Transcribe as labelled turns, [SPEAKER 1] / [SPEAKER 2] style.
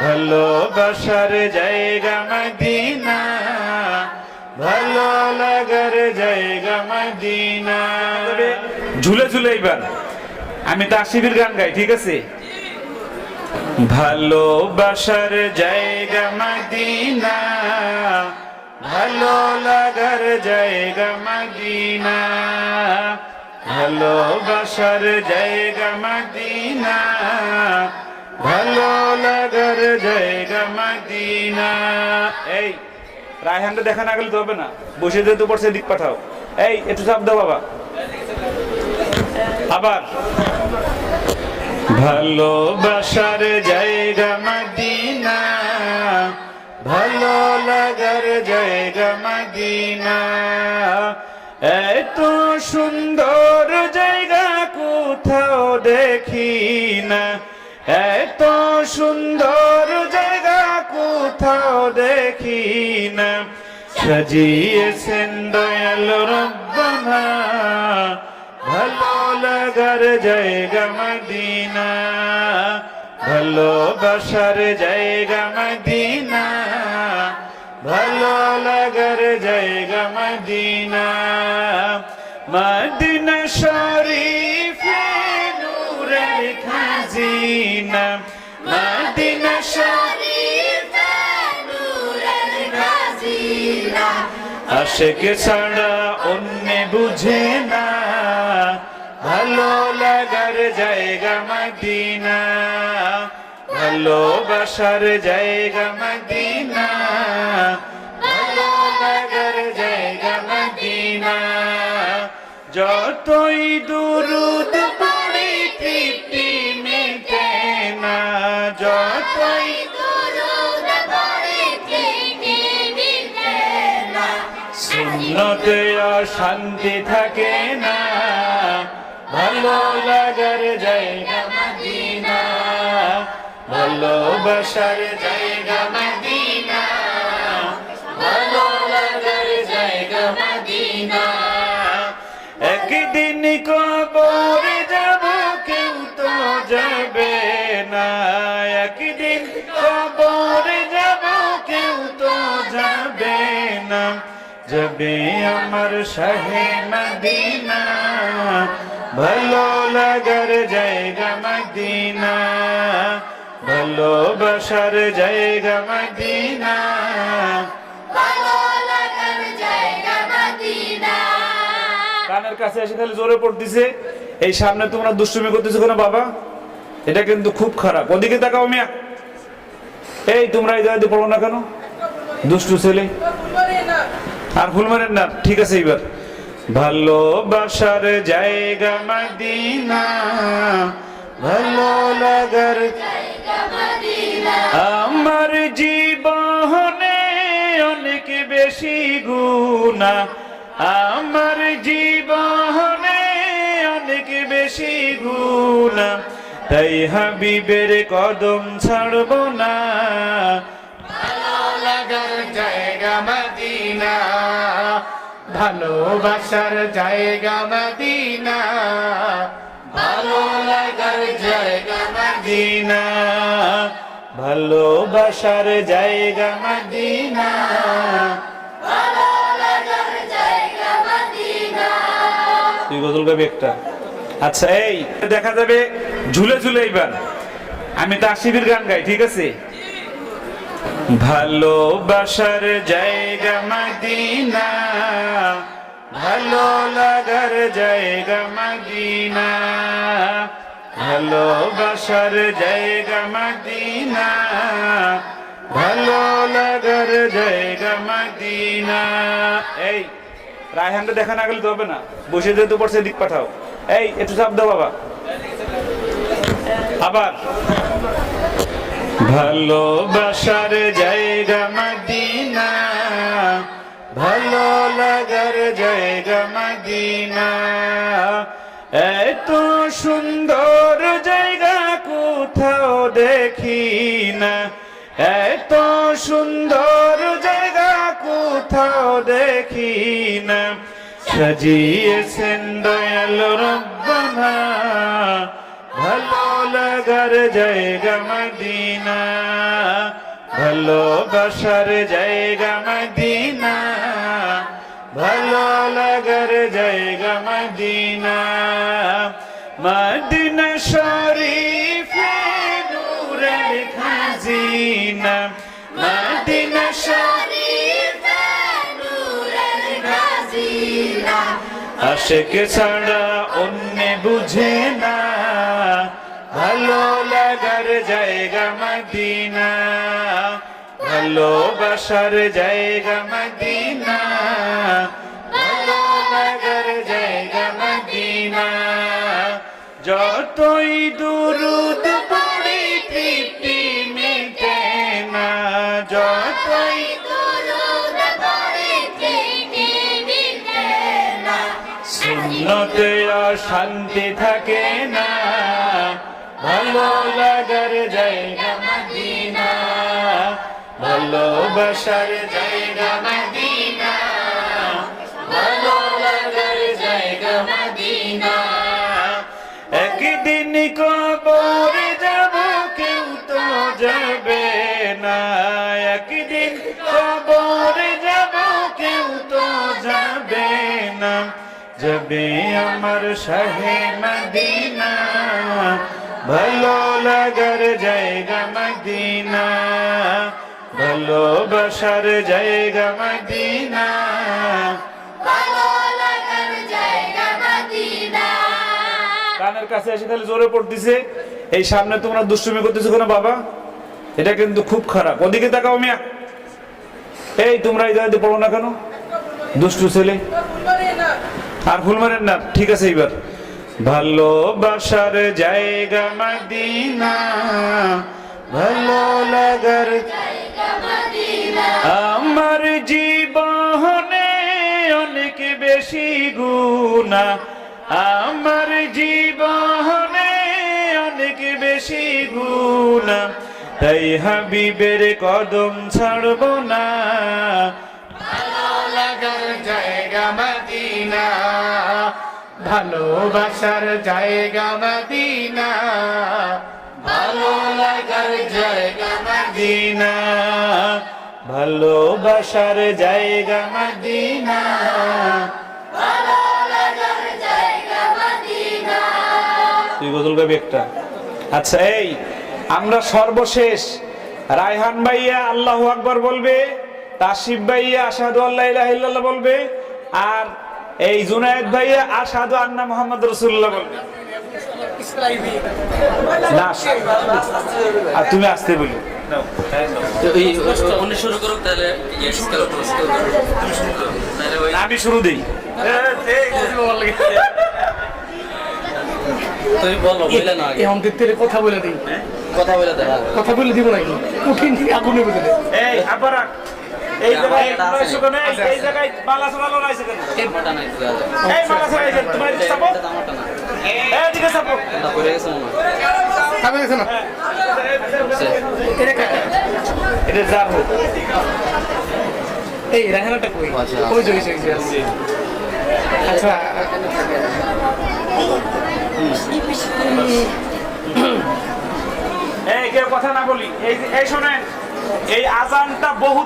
[SPEAKER 1] ভালোবাসার জায়গা মদিনা, ভালো লাগার জায়গা মদিনা। ঝুলে ঝুলে এবার আমি তাসবির গান গাই, ঠিক আছে? ভালোবাসার জায়গা মদিনা, ভালো লাগার জায়গা মদিনা, ভালোবাসার জায়গা মদিনা, ভালো লাগার জায়গা মদিনা। এই রায়হানটা দেখা না গেলে তো হবে না, বসে যেতে পড়ছে দিক পাঠাও। এই একটু চাপ দাও বাবা। আবার ভালোবাসার জায়গা মদিনা, ভালো লাগার জায়গা মদিনা, এত সুন্দর জায়গা কোথাও দেখি না, এত সুন্দর জায়গা কোথাও দেখি না, সাজিয়েছেন দয়াল রব্বানা, ভালো লাগার জায়গা মদিনা, ভালোবাসার জায়গা মদিনা, ভালো লাগার জায়গা মদিনা, মদিনা শরীফে নূরের খাজিনা, মদিনা শরীফে নূরের খাজিনা, আশিক ছাড়া অন্য বুঝে না, ভালো লাগার জায়গা মদিনা, ভালোবাসার জায়গা মদিনা, ভালো লাগার জায়গা মদিনা, যতই দুরূদ পড়ি তৃপ্তি মেটে না, যতই দুরূদ পড়ি তৃপ্তি মেটে না, সুন্নতে অশান্তি থাকে না, ভালো লাগার জায়গা মদিনা, ভালোবাসার জায়গা মদিনা, ভালো লাগার জায়গা মদিনা, একদিন কবরে যাব কেউ তো যাবে না, একদিন কবরে যাব কেউ তো যাবে না, যাবে আমার শাহে মদিনা, ভালো লাগার জায়গা মদিনা, ভালোবাসার জায়গা মদিনা, ভালো লাগার জায়গা মদিনা। কানের কাছে এসে খালি জোরে পড়তেছে, এই সামনে তোমরা দুষ্টুমি করতেছো কেন বাবা? এটা কিন্তু খুব খারাপ। ওদিকে তাকাও মিয়া। এই তোমরা এই জায়গায় পড়ো না কেন? দুষ্টু ছেলে। আর ভুল মারেন না, ঠিক আছে। এবার ভালোবাসার জায়গা মদিনা, ভালো লাগার জায়গা মদিনা, আমার জীবনে অনেক বেশি গুনাহ, আমার জীবনে অনেক বেশি গুনাহ, তাই হাবিবের কদম ছাড়ব না, ভালো লাগার জায়গা মদিনা, ভালোবাসার জায়গা মদিনা, ভালো লাগার জায়গা মদিনা, ভালোবাসার জায়গা মদিনা, ভালো লাগার জায়গা মদিনা। তুই গজল গাবি একটা? আচ্ছা, এই দেখা যাবে ঝুলে ঝুলে। এবার আমি তাসবির গান গাই, ঠিক আছে? ভালোবাসার জায়গা মদিনা, ভালো লাগার জায়গা মদিনা, ভালোবাসার জায়গা মদিনা, ভালো লাগার জায়গা মদিনা। এই রায়হানটা দেখা না গেলে তো হবে না, বসে যেতে পড়ছে দিক পাঠাও। এই একটু চাপ দাও বাবা। আবার ভালোবাসার জায়গা মদিনা, ভালো লাগার জায়গা মদিনা, এত সুন্দর জায়গা কোথাও দেখি না, এত সুন্দর জায়গা কোথাও দেখি না, সাজিয়েছেন দয়াল রব্বানা, ভালো লাগার জায়গা মদিনা। ভালোবাসার জায়গা মদিনা, ভালো লাগার জায়গা মদিনা। মদিনা শরীফে নূরের খাজিনা, মদিনা শরীফে নূরের খাজিনা। আশিক ছাড়া অন্য বুঝে না, ভালো লাগার জায়গা মদিনা, ভালোবাসার জায়গা মদিনা, ভালো লাগার জায়গা মদিনা। যতই দুরূদ পড়ি তৃপ্তি মিটে না, যতই দুরূদ পড়ি তৃপ্তি মিটে না। সুন্নতে অশান্তি থাকে না, ভালো লাগার জায়গা মদিনা, ভালোবাসার জায়গা মদিনা, ভালো লাগার জায়গা মদিনা। একদিন কবরে যাব কেউ তো যাবে না, একদিন কবরে যাব কেউ তো যাবে না। যাবে আমার শাহে মদিনা, ভালো লাগার জায়গা মদিনা, ভালোবাসার জায়গা মদিনা, ভালো লাগার জায়গা মদিনা। কানের কাছে এসে খালি জোরে পড়তেছে, এই সামনে তোমরা দুষ্টুমি করতেছো কেন বাবা? এটা কিন্তু খুব খারাপ। ওদিকে তাকাও মিয়া, এই তোমরা এই জায়গাতে পড়ো না কেন? দুষ্টু ছেলে। আর ফুল মারেন না, ঠিক আছে। এইবার ভালোবাসার জায়গা মদিনা, ভালো লাগার জায়গা মদিনা। আমার জীবনে অনেক বেশি গুনাহ, আমার জীবনে অনেক বেশি গুনাহ, তাই হাবিবের কদম ছাড়ব না, ভালো লাগার জায়গা মদিনা, ভালোবাসার জায়গা মদিনা, ভালো লাগার জায়গা মদিনা, ভালোবাসার জায়গা মদিনা, ভালো লাগার জায়গা মদিনা। তুই গজল গাবি একটা? আচ্ছা, এই আমরা সর্বশেষ রায়হান ভাইয়া আল্লাহু আকবার বলবে, তাসিফ ভাইয়া আশহাদু আল্লা ইলাহা ইল্লাল্লাহ বলবে, আর এই জুনায়েদ ভাইয়া আশহাদু আন্না মুহাম্মদ রাসূলুল্লাহ বলবে। না, আর তুমি আসতে বলি। আমি শুরু দিই। কথা বলে দিই, কথা বলে দিব নাকি? কঠিন আগুনে বুঝে এই আবার এই জায়গায় এই জায়গায় বালা চলালো রাইছে কেন? এই বালা চলাইছে তোমার চাপো, এই দিকে চাপো না করে গেছে না, খাবে গেছে না। এটা যাব এই রাহানাটা কই কই জইছে? আচ্ছা, এই কেউ কথা না বলি। এই শোনেন, এই আজানটা বহুত